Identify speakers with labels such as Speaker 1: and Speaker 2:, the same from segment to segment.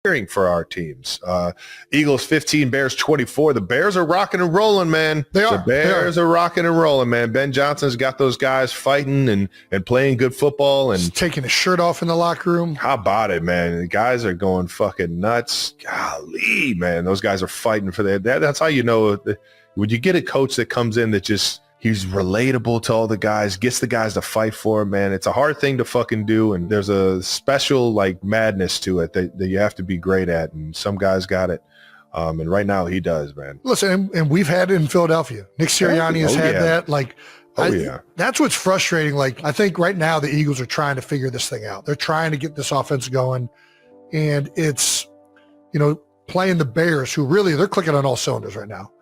Speaker 1: cheering for our teams. Eagles 15, Bears 24. The Bears are rocking and rolling, man.
Speaker 2: They are.
Speaker 1: The Bears are rocking and rolling, man. Ben Johnson's got those guys fighting and playing good football. And
Speaker 2: he's taking his shirt off in the locker room.
Speaker 1: How about it, man? The guys are going fucking nuts. Golly, man. Those guys are fighting for that. That's how you know when you get a coach that comes in that just he's relatable to all the guys, gets the guys to fight for him, man. It's a hard thing to fucking do, and there's a special, like, madness to it that you have to be great at, and some guys got it. And right now he does, man.
Speaker 2: Listen, and we've had it in Philadelphia. Nick Sirianni has had that. Like, that's what's frustrating. Like, I think right now the Eagles are trying to figure this thing out. They're trying to get this offense going, and it's, playing the Bears, who really, they're clicking on all cylinders right now.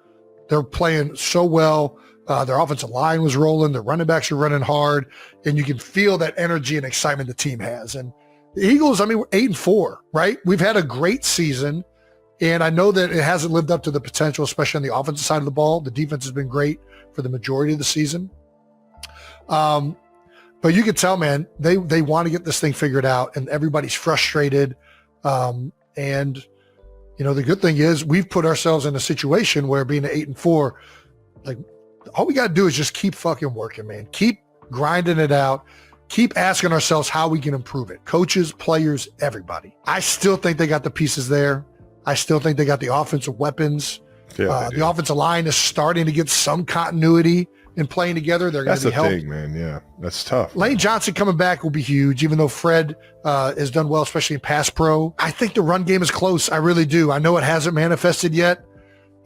Speaker 2: They're playing so well. Their offensive line was rolling. Their running backs are running hard, and you can feel that energy and excitement the team has. And the Eagles, we're 8-4, right? We've had a great season, and I know that it hasn't lived up to the potential, especially on the offensive side of the ball. The defense has been great for the majority of the season. But you can tell, man, they want to get this thing figured out, and everybody's frustrated. And the good thing is we've put ourselves in a situation where being an 8-4, like, all we got to do is just keep fucking working, man. Keep grinding it out. Keep asking ourselves how we can improve it. Coaches, players, everybody. I still think they got the pieces there. I still think they got the offensive weapons. Yeah, the offensive line is starting to get some continuity in playing together. They're going to be helped.
Speaker 1: That's the thing, man. Yeah, that's tough.
Speaker 2: Lane Johnson coming back will be huge, even though Fred has done well, especially in pass pro. I think the run game is close. I really do. I know it hasn't manifested yet.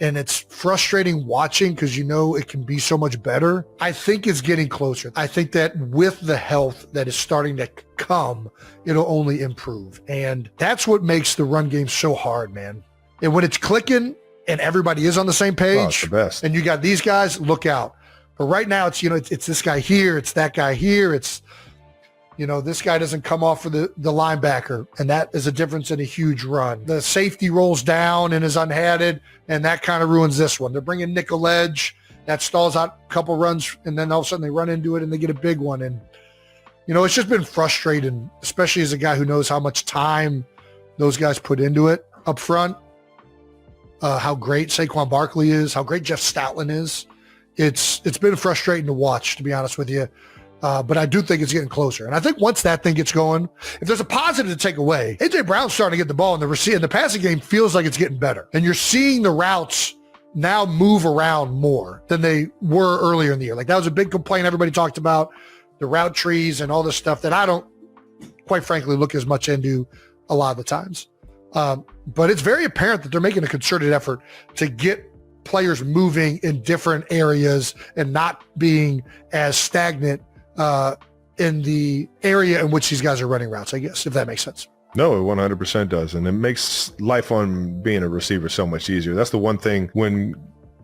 Speaker 2: And it's frustrating watching because it can be so much better. I think it's getting closer. I think that with the health that is starting to come, it'll only improve. And that's what makes the run game so hard, man. And when it's clicking and everybody is on the same page,
Speaker 1: it's the best.
Speaker 2: And you got these guys, look out. But right now it's, it's this guy here, it's that guy here, it's, this guy doesn't come off for the linebacker, and that is a difference in a huge run. The safety rolls down and is unhatted, and that kind of ruins this one. They're bringing nickel edge. That stalls out a couple runs, and then all of a sudden they run into it and they get a big one. And, it's just been frustrating, especially as a guy who knows how much time those guys put into it up front, how great Saquon Barkley is, how great Jeff Stoutland is. It's been frustrating to watch, to be honest with you. But I do think it's getting closer. And I think once that thing gets going, if there's a positive to take away, A.J. Brown's starting to get the ball in the passing game feels like it's getting better. And you're seeing the routes now move around more than they were earlier in the year. Like, that was a big complaint everybody talked about, the route trees and all this stuff that I don't, quite frankly, look as much into a lot of the times. But it's very apparent that they're making a concerted effort to get players moving in different areas and not being as stagnant in the area in which these guys are running routes, I guess, if that makes sense.
Speaker 1: No, it 100% does. And it makes life on being a receiver so much easier. That's the one thing when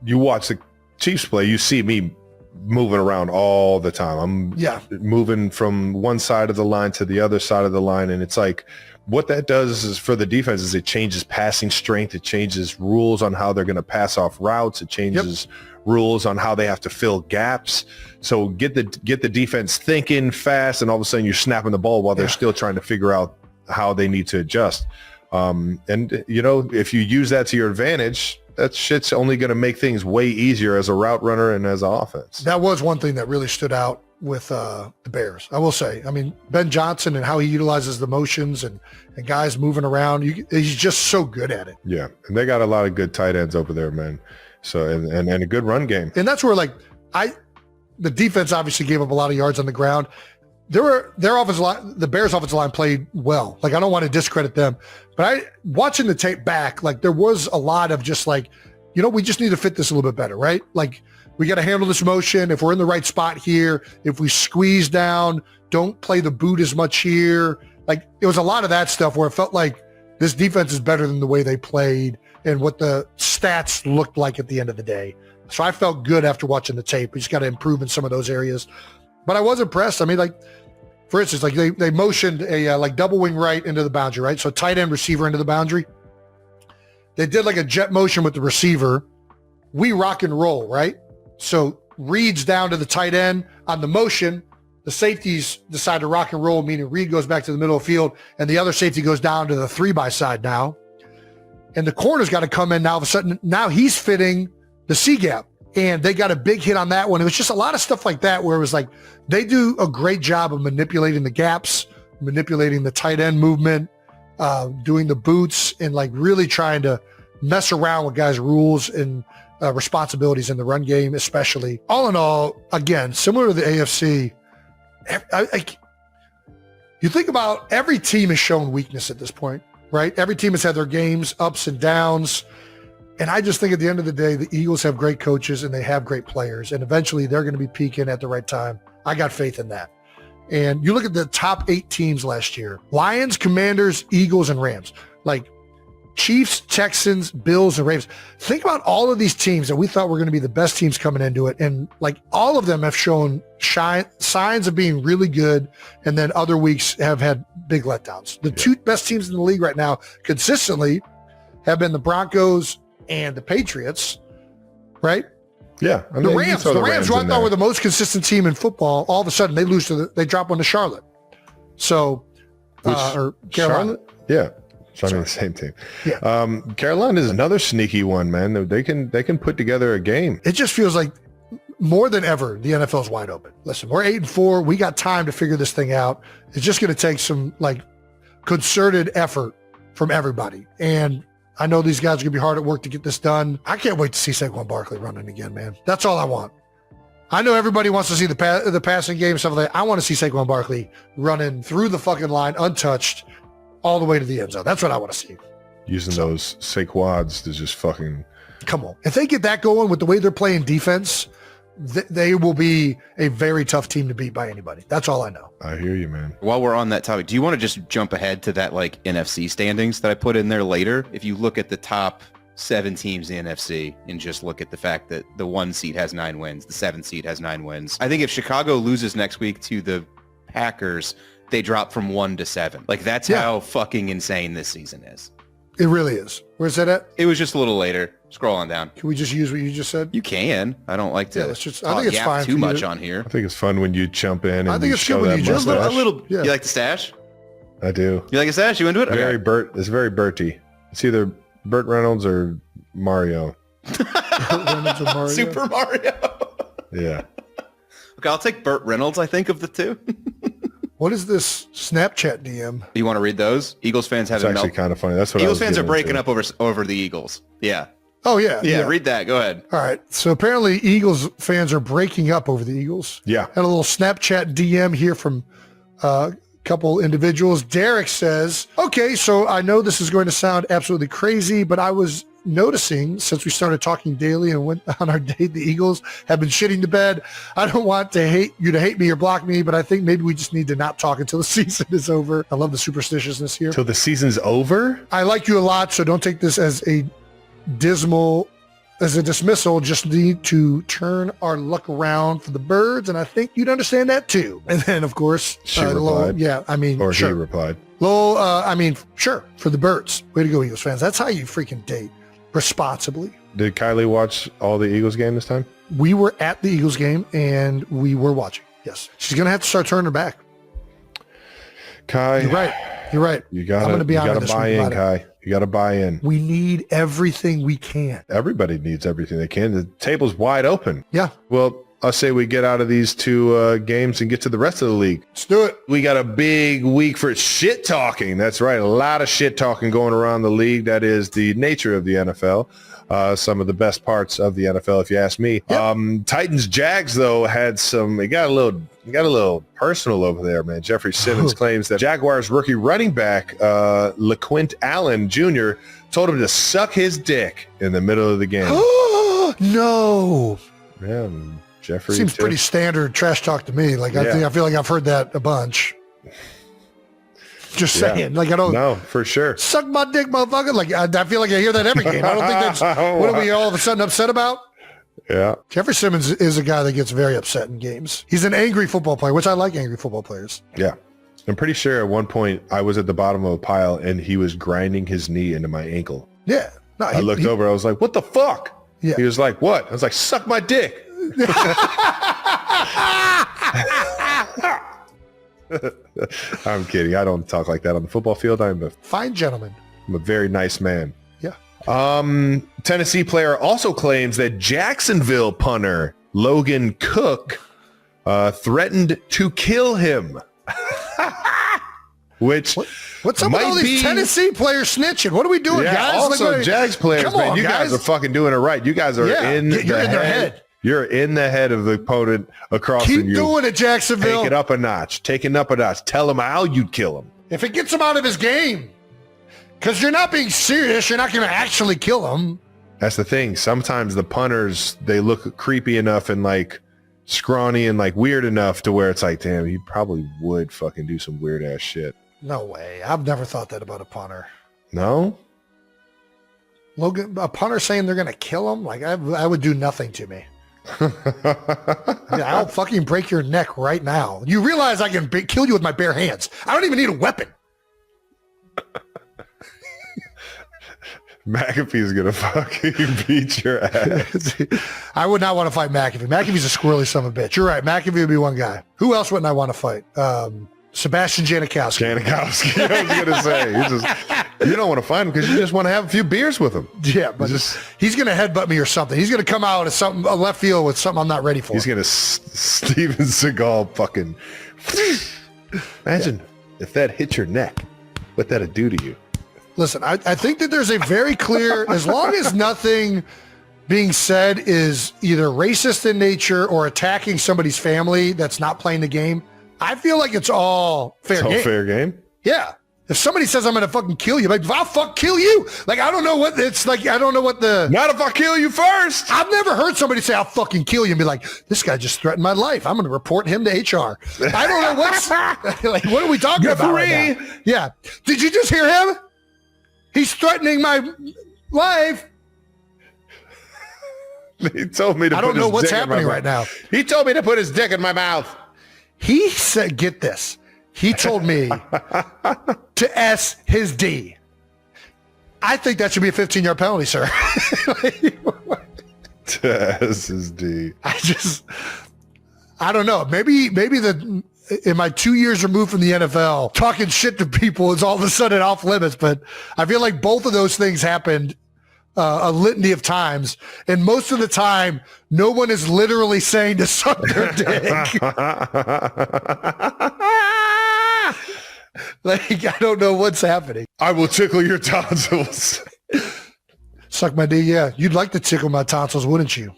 Speaker 1: you watch the Chiefs play, you see me moving around all the time. I'm moving from one side of the line to the other side of the line. And it's like, what that does is for the defense is it changes passing strength. It changes rules on how they're going to pass off routes. It changes rules on how they have to fill gaps. So get the defense thinking fast, and all of a sudden you're snapping the ball while they're still trying to figure out how they need to adjust. And if you use that to your advantage, that shit's only going to make things way easier as a route runner and as an offense.
Speaker 2: That was one thing that really stood out with the Bears, I will say. Ben Johnson and how he utilizes the motions and guys moving around, he's just so good at it.
Speaker 1: Yeah, and they got a lot of good tight ends over there, man. So and a good run game.
Speaker 2: And that's where the defense obviously gave up a lot of yards on the ground. Their offensive line, the Bears offensive line played well. Like, I don't want to discredit them, but watching the tape back, like, there was a lot of just like, we just need to fit this a little bit better, right? Like, we got to handle this motion. If we're in the right spot here, if we squeeze down, don't play the boot as much here. Like, it was a lot of that stuff where it felt like this defense is better than the way they played and what the stats looked like at the end of the day. So I felt good after watching the tape. We just got to improve in some of those areas. But I was impressed. For instance, like they motioned a double wing right into the boundary, right? So tight end receiver into the boundary. They did like a jet motion with the receiver. We rock and roll, right? So reads down to the tight end on the motion. the safeties decide to rock and roll, meaning Reed goes back to the middle of the field, and the other safety goes down to the 3-by side now. And the corner's got to come in now. All of a sudden, now he's fitting the C gap. And they got a big hit on that one. It was just a lot of stuff like that where it was like they do a great job of manipulating the gaps, manipulating the tight end movement, doing the boots, and like really trying to mess around with guys' rules and responsibilities in the run game, especially. All in all, again, similar to the AFC, you think about every team has shown weakness at this point, right? Every team has had their games, ups and downs. And I just think at the end of the day, the Eagles have great coaches and they have great players. And eventually they're going to be peaking at the right time. I got faith in that. And you look at the top 8 teams last year: Lions, Commanders, Eagles, and Rams. Like Chiefs, Texans, Bills, and Ravens. Think about all of these teams that we thought were going to be the best teams coming into it. And like all of them have shown signs of being really good. And then other weeks have had big letdowns. The 2 best teams in the league right now consistently have been the Broncos and the Patriots, right?
Speaker 1: Yeah. I mean,
Speaker 2: the Rams who I thought were the most consistent team in football, all of a sudden they drop one to Charlotte. So, or Carolina.
Speaker 1: Charlotte? Yeah. I mean, the same team. Yeah. Carolina is another sneaky one, man. They can put together a game.
Speaker 2: It just feels like more than ever, the NFL is wide open. Listen, we're 8-4. We got time to figure this thing out. It's just going to take some like concerted effort from everybody. And I know these guys are going to be hard at work to get this done. I can't wait to see Saquon Barkley running again, man. That's all I want. I know everybody wants to see the passing game, stuff like that. I want to see Saquon Barkley running through the fucking line untouched all the way to the end zone. That's what I want to see.
Speaker 1: Using those Saquads to just fucking...
Speaker 2: Come on. If they get that going with the way they're playing defense, they will be a very tough team to beat by anybody. That's all I know.
Speaker 1: I hear you, man.
Speaker 3: While we're on that topic, do you want to just jump ahead to that like NFC standings that I put in there later? If you look at the top 7 teams in the NFC and just look at the fact that the 1 seed has 9 wins, the 7th seed has 9 wins. I think if Chicago loses next week to the Packers, they drop from 1 to 7. Like that's how fucking insane this season is.
Speaker 2: It really is. Where's that at?
Speaker 3: It was just a little later. Scroll on down.
Speaker 2: Can we just use what you just said?
Speaker 3: You can. I don't like to.
Speaker 2: I think it's fine
Speaker 3: too much on here.
Speaker 1: I think it's fun when you jump in and
Speaker 2: I think it's
Speaker 1: show
Speaker 2: good when
Speaker 1: that
Speaker 2: you just
Speaker 1: mustache.
Speaker 3: A little. Yeah. You like the stash?
Speaker 1: I do.
Speaker 3: You like a stash? You into it?
Speaker 1: Very
Speaker 3: okay.
Speaker 1: Burt. It's very Berty. It's either Burt Reynolds or Mario.
Speaker 2: Reynolds or Mario.
Speaker 3: Super Mario.
Speaker 1: Yeah.
Speaker 3: Okay, I'll take Burt Reynolds. I think of the 2.
Speaker 2: What is this Snapchat DM?
Speaker 3: You want to read those? Eagles fans have
Speaker 1: It's actually kind of funny. That's what
Speaker 3: Eagles fans are breaking up over the Eagles. Yeah.
Speaker 2: Oh, yeah.
Speaker 3: Yeah, read that. Go ahead.
Speaker 2: All right. So apparently Eagles fans are breaking up over the Eagles.
Speaker 1: Yeah.
Speaker 2: Had a little Snapchat DM here from a couple individuals. Derek says, okay, so I know this is going to sound absolutely crazy, but I was noticing since we started talking daily and went on our date, the Eagles have been shitting the bed. I don't want to hate me or block me, but I think maybe we just need to not talk until the season is over. I love the superstitiousness here.
Speaker 1: Till the season's over?
Speaker 2: I like you a lot, so don't take this as a dismissal. Just need to turn our luck around for the birds, and I think you'd understand that too. And then, of course,
Speaker 1: She replied. Or
Speaker 2: sure.
Speaker 1: he replied.
Speaker 2: Sure, for the birds. Way to go, Eagles fans. That's how you freaking date responsibly.
Speaker 1: Did Kylie watch all the Eagles game this time?
Speaker 2: We were at the Eagles game, and we were watching. Yes. She's going to have to start turning her back.
Speaker 1: Kai.
Speaker 2: You're right.
Speaker 1: You gotta buy in, Kai. You gotta buy in.
Speaker 2: We need everything we can.
Speaker 1: Everybody needs everything they can. The table's wide open.
Speaker 2: Yeah.
Speaker 1: Well, I'll say we get out of these 2 games and get to the rest of the league.
Speaker 2: Let's do it.
Speaker 1: We got a big week for shit talking. That's right. A lot of shit talking going around the league. That is the nature of the NFL. Some of the best parts of the NFL, if you ask me. Yep. Titans Jags though had some. It got a little personal over there, man. Jeffrey Simmons claims that Jaguars rookie running back LaQuint Allen Jr. told him to suck his dick in the middle of the game.
Speaker 2: No.
Speaker 1: Man, Jeffrey
Speaker 2: seems pretty standard trash talk to me. Like I feel like I've heard that a bunch. Just saying, like I don't.
Speaker 1: No, for sure.
Speaker 2: Suck my dick, motherfucker. Like I feel like I hear that every game. I don't think that's what are we all of a sudden upset about.
Speaker 1: Yeah.
Speaker 2: Jeffrey Simmons is a guy that gets very upset in games. He's an angry football player, which I like angry football players.
Speaker 1: Yeah. I'm pretty sure at one point I was at the bottom of a pile and he was grinding his knee into my ankle.
Speaker 2: Yeah. No,
Speaker 1: I looked over. I was like, what the fuck?
Speaker 2: Yeah.
Speaker 1: He was like, what? I was like, suck my dick. I'm kidding. I don't talk like that on the football field. I'm a
Speaker 2: Fine gentleman.
Speaker 1: very nice man.
Speaker 2: Yeah.
Speaker 1: Tennessee player also claims that Jacksonville punter Logan Cook threatened to kill him. Which
Speaker 2: what's up with all these Tennessee players snitching? What are we doing, guys?
Speaker 1: Also, Jags players, man, you guys are fucking doing it right. You guys are in their head. You're in the head of the opponent across from you.
Speaker 2: Keep doing it, Jacksonville.
Speaker 1: Take it up a notch. Taking up a notch. Tell him how you'd kill him.
Speaker 2: If it gets him out of his game, because you're not being serious, you're not going to actually kill him.
Speaker 1: That's the thing. Sometimes the punters, they look creepy enough and like scrawny and like weird enough to where it's like, damn, he probably would fucking do some weird ass shit.
Speaker 2: No way. I've never thought that about a punter.
Speaker 1: No?
Speaker 2: Logan, a punter saying they're going to kill him? Like, I would do nothing to me. I'll fucking break your neck right now. You realize I can kill you with my bare hands. I don't even need a weapon.
Speaker 1: McAfee's going to fucking beat your ass.
Speaker 2: I would not want to fight McAfee. McAfee's a squirrely son of a bitch. You're right. McAfee would be one guy. Who else wouldn't I want to fight? Sebastian Janikowski.
Speaker 1: I was going to say. You don't want to fight him because you just want to have a few beers with him.
Speaker 2: Yeah, but he's going to headbutt me or something. He's going to come out as a left field with something I'm not ready for.
Speaker 1: He's going to Steven Seagal fucking. Imagine if that hit your neck, what that'd do to you.
Speaker 2: Listen, I think that there's a very clear, as long as nothing being said is either racist in nature or attacking somebody's family that's not playing the game, I feel like it's all fair game.
Speaker 1: It's all fair game?
Speaker 2: Yeah. If somebody says I'm going to fucking kill you, like, I'll fuck kill you. Like, I don't know what it's like. I don't know what the...
Speaker 1: Not if I kill you first.
Speaker 2: I've never heard somebody say I'll fucking kill you and be like, this guy just threatened my life. I'm going to report him to HR. I don't know what's... like, what are we talking about right now? Yeah. Did you just hear him? He's threatening my life.
Speaker 1: He told me to
Speaker 2: I don't know what's happening right now.
Speaker 1: He told me to put his dick in my mouth.
Speaker 2: He said, get this. He told me to S his D. I think that should be a 15-yard penalty, sir.
Speaker 1: To S his D.
Speaker 2: I don't know. Maybe in my 2 years removed from the NFL, talking shit to people is all of a sudden off limits, but I feel like both of those things happened a litany of times, and most of the time, no one is literally saying to suck their dick. Like, I don't know what's happening.
Speaker 1: I will tickle your tonsils.
Speaker 2: Suck my dick, yeah. You'd like to tickle my tonsils, wouldn't you?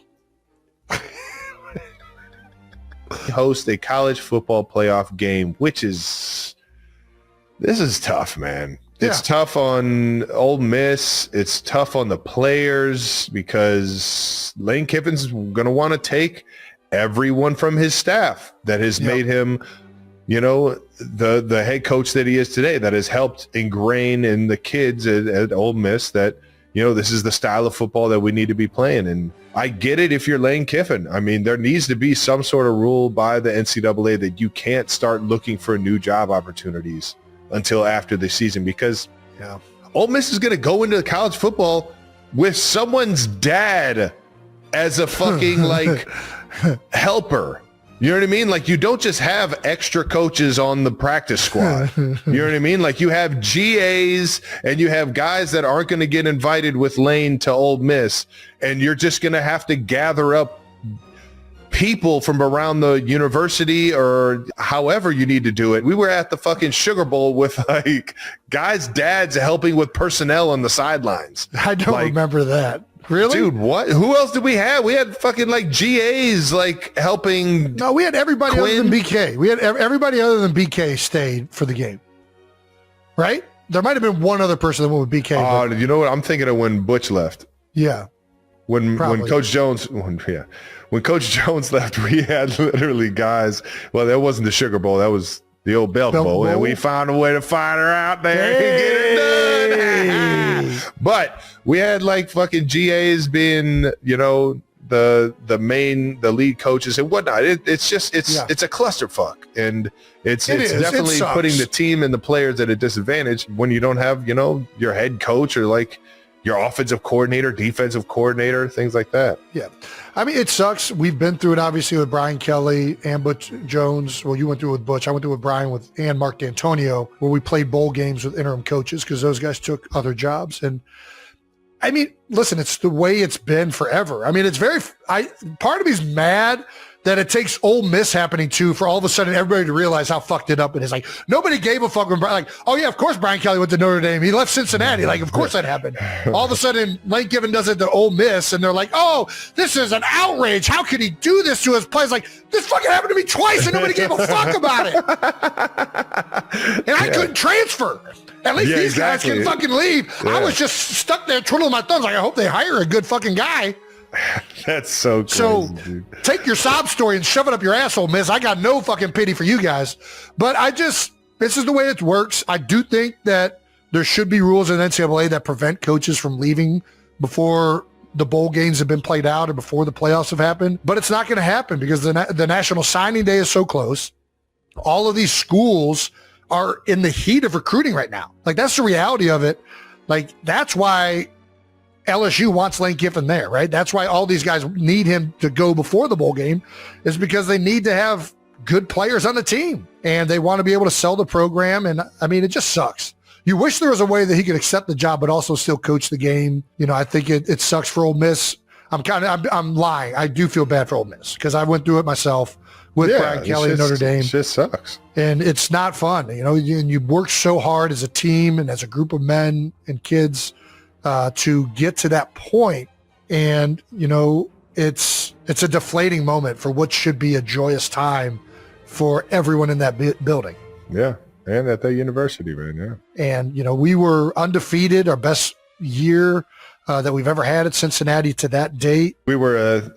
Speaker 1: Host a college football playoff game, this is tough, man. It's tough on Ole Miss. It's tough on the players because Lane Kiffin's going to want to take everyone from his staff that has made him, the head coach that he is today, that has helped ingrain in the kids at Ole Miss that, this is the style of football that we need to be playing. And I get it if you're Lane Kiffin. I mean, there needs to be some sort of rule by the NCAA that you can't start looking for new job opportunities until after the season, because Ole Miss is going to go into college football with someone's dad as a fucking helper. You know what I mean? Like, you don't just have extra coaches on the practice squad. You know what I mean? Like, you have GAs and you have guys that aren't going to get invited with Lane to Ole Miss, and you're just going to have to gather up people from around the university or however you need to do it. We were at the fucking Sugar Bowl with guys' dads helping with personnel on the sidelines.
Speaker 2: I don't remember that. Really?
Speaker 1: Dude, what? Who else did we have? We had fucking GAs helping.
Speaker 2: No, we had everybody other than BK. We had everybody other than BK stayed for the game. Right? There might have been one other person that went with BK.
Speaker 1: Oh, you know what? I'm thinking of when Butch left.
Speaker 2: Yeah.
Speaker 1: When Coach Jones, when Coach Jones left, we had literally guys. Well, that wasn't the Sugar Bowl. That was the old Belt Bowl, and we found a way to find her out there and get it done. But we had fucking GAs being, the lead coaches and whatnot. It's a clusterfuck, and it's definitely putting the team and the players at a disadvantage when you don't have your head coach or your offensive coordinator, defensive coordinator, things like that.
Speaker 2: Yeah. I mean, it sucks. We've been through it, obviously, with Brian Kelly and Butch Jones. Well, you went through it with Butch. I went through it with Brian and Mark D'Antonio, where we played bowl games with interim coaches because those guys took other jobs. And I mean, listen, it's the way it's been forever. I mean, it's part of me's mad that it takes Ole Miss happening too for all of a sudden everybody to realize how fucked it up it is. Like, nobody gave a fuck when Brian, like, oh yeah, of course Brian Kelly went to Notre Dame. He left Cincinnati. Like, of course that happened. All of a sudden, Lane Kiffin does it to Ole Miss, and they're like, oh, this is an outrage. How could he do this to his players? Like, this fucking happened to me twice, and nobody gave a fuck about it. And I couldn't transfer. At least these guys can fucking leave. Yeah. I was just stuck there twiddling my thumbs like, I hope they hire a good fucking guy.
Speaker 1: That's so crazy,
Speaker 2: so
Speaker 1: dude.
Speaker 2: Take your sob story and shove it up your asshole, Miss. I got no fucking pity for you guys. But this is the way it works. I do think that there should be rules in NCAA that prevent coaches from leaving before the bowl games have been played out or before the playoffs have happened. But it's not going to happen because the National Signing Day is so close. All of these schools are in the heat of recruiting right now. Like, that's the reality of it. Like, that's why LSU wants Lane Kiffin there, right? That's why all these guys need him to go before the bowl game, is because they need to have good players on the team and they want to be able to sell the program. And I mean, it just sucks. You wish there was a way that he could accept the job, but also still coach the game. You know, I think it sucks for Ole Miss. I'm lying. I do feel bad for Ole Miss because I went through it myself with Brian Kelly and Notre Dame.
Speaker 1: It just sucks.
Speaker 2: And it's not fun. You know, you work so hard as a team and as a group of men and kids to get to that point. And, you know, it's a deflating moment for what should be a joyous time for everyone in that building.
Speaker 1: Yeah. And at that university right now.
Speaker 2: And, you know, we were undefeated, our best year that we've ever had at Cincinnati to that date.
Speaker 1: We were,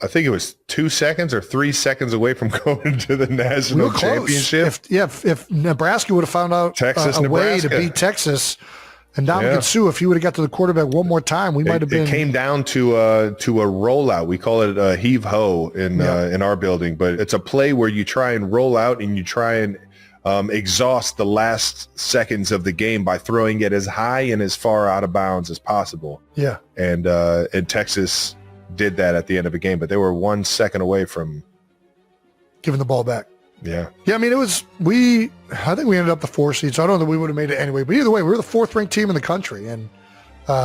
Speaker 1: I think it was 2 seconds or 3 seconds away from going to the national championship.
Speaker 2: If Nebraska would have found out a way to beat Texas, and Dominican Sue, if he would have got to the quarterback one more time, we might have been.
Speaker 1: It came down to a rollout. We call it a heave ho in our building, but it's a play where you try and roll out and you try and exhaust the last seconds of the game by throwing it as high and as far out of bounds as possible.
Speaker 2: Yeah,
Speaker 1: and Texas did that at the end of the game, but they were 1 second away from
Speaker 2: giving the ball back.
Speaker 1: Yeah.
Speaker 2: I mean, I think we ended up the 4 seed, so I don't know that we would have made it anyway. But either way, we were the 4th ranked team in the country, and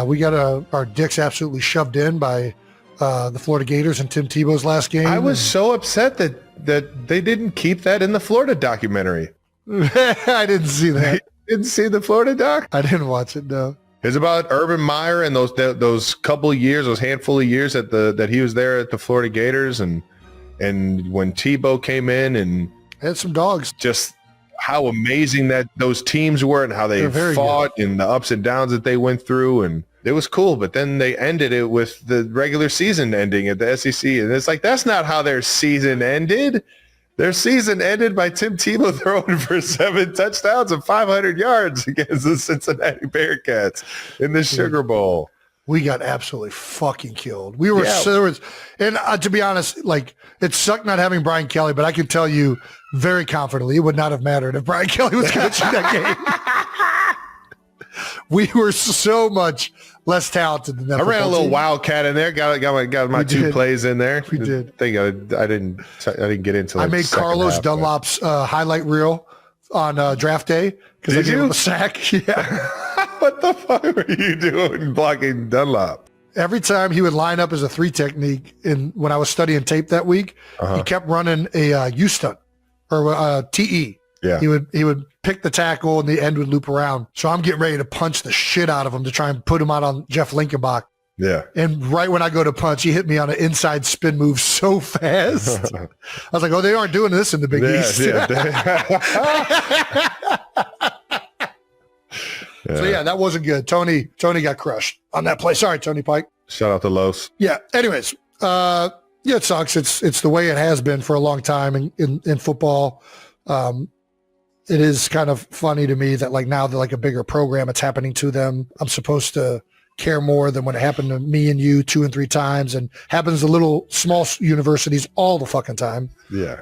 Speaker 2: we got our dicks absolutely shoved in by the Florida Gators in Tim Tebow's last game.
Speaker 1: I was so upset that they didn't keep that in the Florida documentary.
Speaker 2: I didn't see that.
Speaker 1: You didn't see the Florida doc?
Speaker 2: I didn't watch it, no.
Speaker 1: It's about Urban Meyer and those couple of years, those handful of years that he was there at the Florida Gators, and when Tebow came in and
Speaker 2: had some dogs.
Speaker 1: Just how amazing that those teams were and how they fought and the ups and downs that they went through, and it was cool. But then they ended it with the regular season ending at the SEC, and it's like, that's not how their season ended. Their season ended by Tim Tebow throwing for 7 touchdowns and 500 yards against the Cincinnati Bearcats in the Sugar Bowl.
Speaker 2: We got absolutely fucking killed. We were and to be honest, like, it sucked not having Brian Kelly, but I can tell you very confidently it would not have mattered if Brian Kelly was coaching that game. We were so much less talented than that.
Speaker 1: I ran a little wildcat in there. Got my 2 plays in there.
Speaker 2: We did.
Speaker 1: I didn't get into.
Speaker 2: I made Carlos Dunlop's highlight reel on draft day because I gave him a sack. Yeah.
Speaker 1: What the fuck were you doing blocking Dunlop?
Speaker 2: Every time he would line up as a 3 technique, when I was studying tape that week, he kept running a U-stunt or a TE.
Speaker 1: Yeah.
Speaker 2: He would pick the tackle and the end would loop around. So I'm getting ready to punch the shit out of him to try and put him out on Jeff Linkenbach.
Speaker 1: Yeah.
Speaker 2: And right when I go to punch, he hit me on an inside spin move so fast. I was like, oh, they aren't doing this in the Big East. So yeah, that wasn't good. Tony got crushed on that play. Sorry, Tony Pike.
Speaker 1: Shout out to Los.
Speaker 2: Yeah. Anyways, it sucks. It's the way it has been for a long time in football. It is kind of funny to me that, like, now they're like a bigger program. It's happening to them. I'm supposed to care more than when it happened to me and you 2 and 3 times, and happens to little small universities all the fucking time.
Speaker 1: Yeah.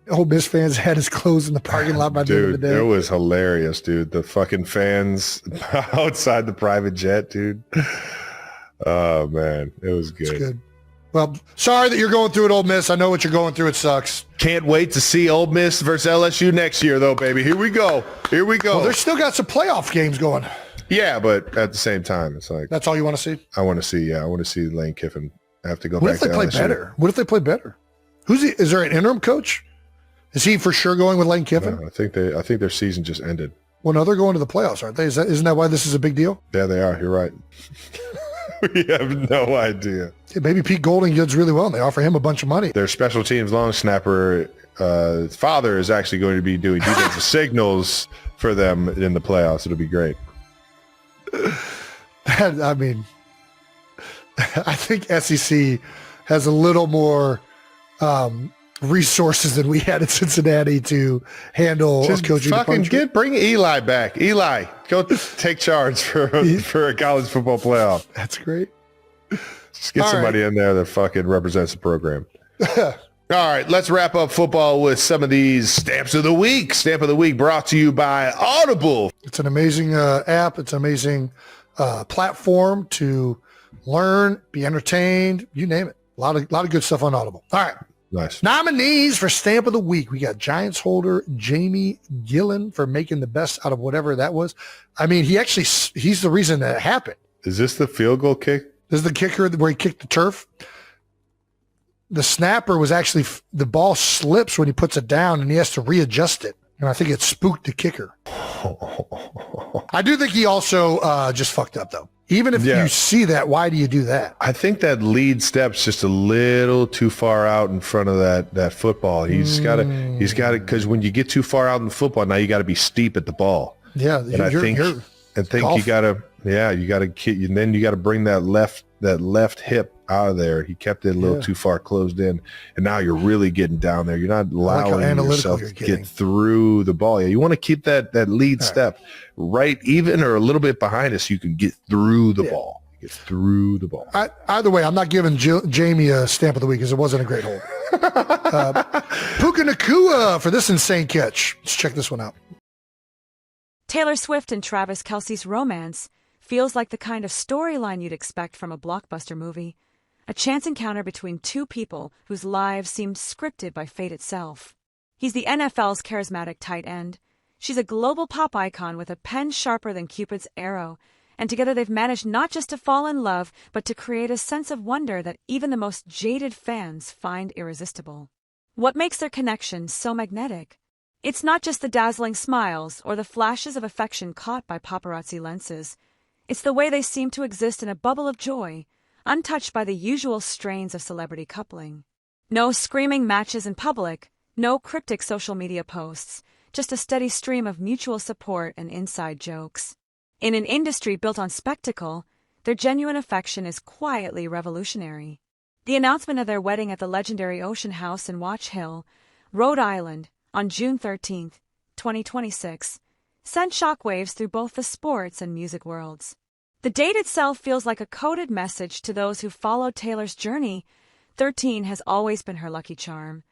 Speaker 2: Ole Miss fans had his clothes in the parking lot by the end of the day.
Speaker 1: It was hilarious, dude. The fucking fans outside the private jet, dude. Oh man, it was good.
Speaker 2: It's good. Well, sorry that you're going through it, Ole Miss. I know what you're going through. It sucks.
Speaker 1: Can't wait to see Ole Miss versus LSU next year, though, baby. Here we go. Here we go.
Speaker 2: Well, they've still got some playoff games going.
Speaker 1: Yeah, but at the same time, it's like
Speaker 2: that's all you want to see.
Speaker 1: I want to see Lane Kiffin have to go
Speaker 2: What
Speaker 1: back
Speaker 2: if they
Speaker 1: to
Speaker 2: play
Speaker 1: LSU.
Speaker 2: better? What if they play better? Who's he? Is there an interim coach? Is he for sure going with Lane Kiffin?
Speaker 1: No, I think their season just ended.
Speaker 2: Well, no, they're going to the playoffs, aren't they? Isn't that why this is a big deal?
Speaker 1: Yeah, they are. You're right. We have no idea.
Speaker 2: Yeah, maybe Pete Golding does really well, and they offer him a bunch of money.
Speaker 1: Their special teams long snapper father is actually going to be doing defensive signals for them in the playoffs. It'll be great.
Speaker 2: I mean, I think SEC has a little more resources than we had in Cincinnati to handle
Speaker 1: Just
Speaker 2: coaching.
Speaker 1: fucking bring Eli back. Eli, go take charge for a college football playoff.
Speaker 2: That's great.
Speaker 1: Just get somebody in there that fucking represents the program. All right, let's wrap up football with some of these stamps of the week. Stamp of the week brought to you by Audible.
Speaker 2: It's an amazing app. It's an amazing platform to learn, be entertained, you name it. A lot of good stuff on Audible. All right.
Speaker 1: Nice.
Speaker 2: Nominees for Stamp of the Week. We got Giants holder Jamie Gillen for making the best out of whatever that was. I mean, he's the reason that happened.
Speaker 1: Is this the field goal kick?
Speaker 2: This is the kicker where he kicked the turf. The snapper was actually, the ball slips when he puts it down and he has to readjust it. And I think it spooked the kicker. I do think he also just fucked up, though. Even if you see that, why do you do that?
Speaker 1: I think that lead step's just a little too far out in front of that football. He's got to, because when you get too far out in the football, now you got to be steep at the ball.
Speaker 2: Yeah.
Speaker 1: And I think you got to, and then you got to bring that left hip out of there. He kept it a little too far closed in, and now you're really getting down there. You're not allowing yourself to get through the ball. Yeah, you want to keep that lead step right even or a little bit behind us so you can get through the ball. Get through the ball.
Speaker 2: Either way, I'm not giving Jamie a Stamp of the Week because it wasn't a great hold. Puka Nakua for this insane catch. Let's check this one out.
Speaker 4: Taylor Swift and Travis Kelce's romance feels like the kind of storyline you'd expect from a blockbuster movie. A chance encounter between two people whose lives seemed scripted by fate itself. He's the NFL's charismatic tight end. She's a global pop icon with a pen sharper than Cupid's arrow. And together they've managed not just to fall in love, but to create a sense of wonder that even the most jaded fans find irresistible. What makes their connection so magnetic? It's not just the dazzling smiles or the flashes of affection caught by paparazzi lenses. It's the way they seem to exist in a bubble of joy, untouched by the usual strains of celebrity coupling. No screaming matches in public, no cryptic social media posts, just a steady stream of mutual support and inside jokes. In an industry built on spectacle, their genuine affection is quietly revolutionary. The announcement of their wedding at the legendary Ocean House in Watch Hill, Rhode Island, on June 13, 2026, sent shockwaves through both the sports and music worlds. The date itself feels like a coded message to those who followed Taylor's journey. 13 has always been her lucky charm,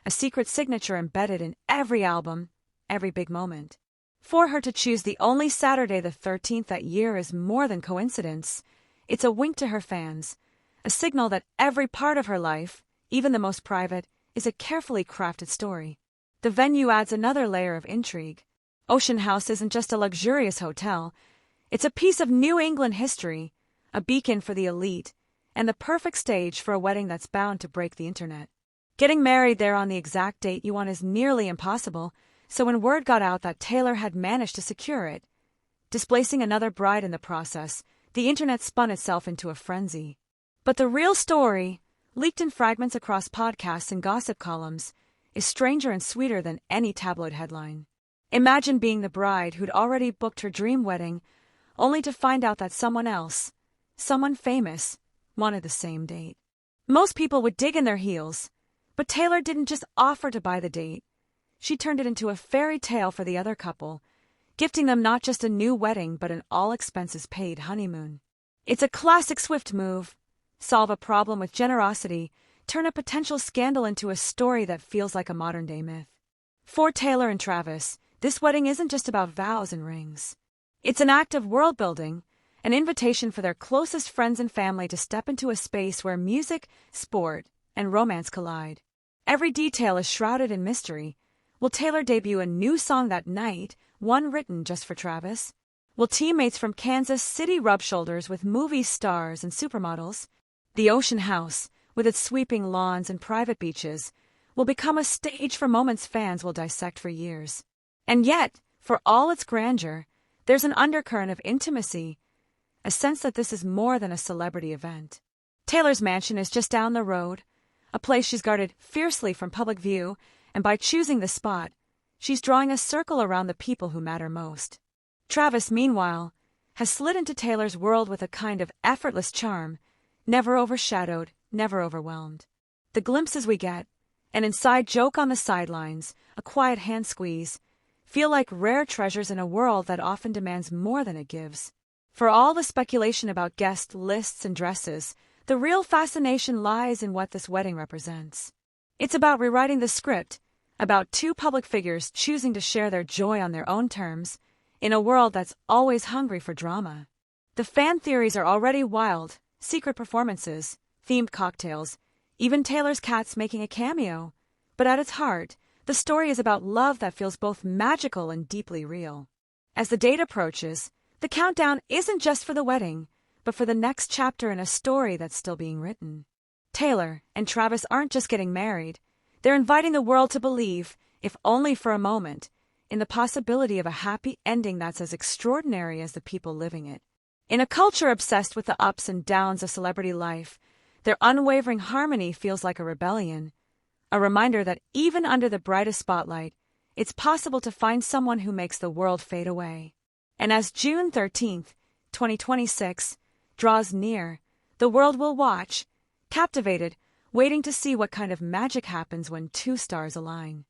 Speaker 4: a secret signature embedded in every album, every big moment. For her to choose the only Saturday the 13th that year is more than coincidence. It's a wink to her fans, a signal that every part of her life, even the most private, is a carefully crafted story. The venue adds another layer of intrigue. Ocean House isn't just a luxurious hotel. It's a piece of New England history, a beacon for the elite, and the perfect stage for a wedding that's bound to break the internet. Getting married there on the exact date you want is nearly impossible, so when word got out that Taylor had managed to secure it, displacing another bride in the process, the internet spun itself into a frenzy. But the real story, leaked in fragments across podcasts and gossip columns, is stranger and sweeter than any tabloid headline. Imagine being the bride who'd already booked her dream wedding, only to find out that someone else, someone famous, wanted the same date. Most people would dig in their heels, but Taylor didn't just offer to buy the date. She turned it into a fairy tale for the other couple, gifting them not just a new wedding but an all-expenses-paid honeymoon. It's a classic Swift move. Solve a problem with generosity, turn a potential scandal into a story that feels like a modern-day myth. For Taylor and Travis, this wedding isn't just about vows and rings. It's an act of world-building, an invitation for their closest friends and family to step into a space where music, sport, and romance collide. Every detail is shrouded in mystery. Will Taylor debut a new song that night, one written just for Travis? Will teammates from Kansas City rub shoulders with movie stars and supermodels? The Ocean House, with its sweeping lawns and private beaches, will become a stage for moments fans will dissect for years. And yet, for all its grandeur, there's an undercurrent of intimacy, a sense that this is more than a celebrity event. Taylor's mansion is just down the road, a place she's guarded fiercely from public view, and by choosing the spot, she's drawing a circle around the people who matter most. Travis, meanwhile, has slid into Taylor's world with a kind of effortless charm, never overshadowed, never overwhelmed. The glimpses we get, an inside joke on the sidelines, a quiet hand squeeze, feel like rare treasures in a world that often demands more than it gives. For all the speculation about guest lists and dresses, the real fascination lies in what this wedding represents. It's about rewriting the script, about two public figures choosing to share their joy on their own terms, in a world that's always hungry for drama. The fan theories are already wild, secret performances, themed cocktails, even Taylor's cats making a cameo. But at its heart, the story is about love that feels both magical and deeply real. As the date approaches, the countdown isn't just for the wedding, but for the next chapter in a story that's still being written. Taylor and Travis aren't just getting married, they're inviting the world to believe, if only for a moment, in the possibility of a happy ending that's as extraordinary as the people living it. In a culture obsessed with the ups and downs of celebrity life, their unwavering harmony feels like a rebellion, a reminder that even under the brightest spotlight, it's possible to find someone who makes the world fade away. And as June 13th, 2026, draws near, the world will watch, captivated, waiting to see what kind of magic happens when two stars align.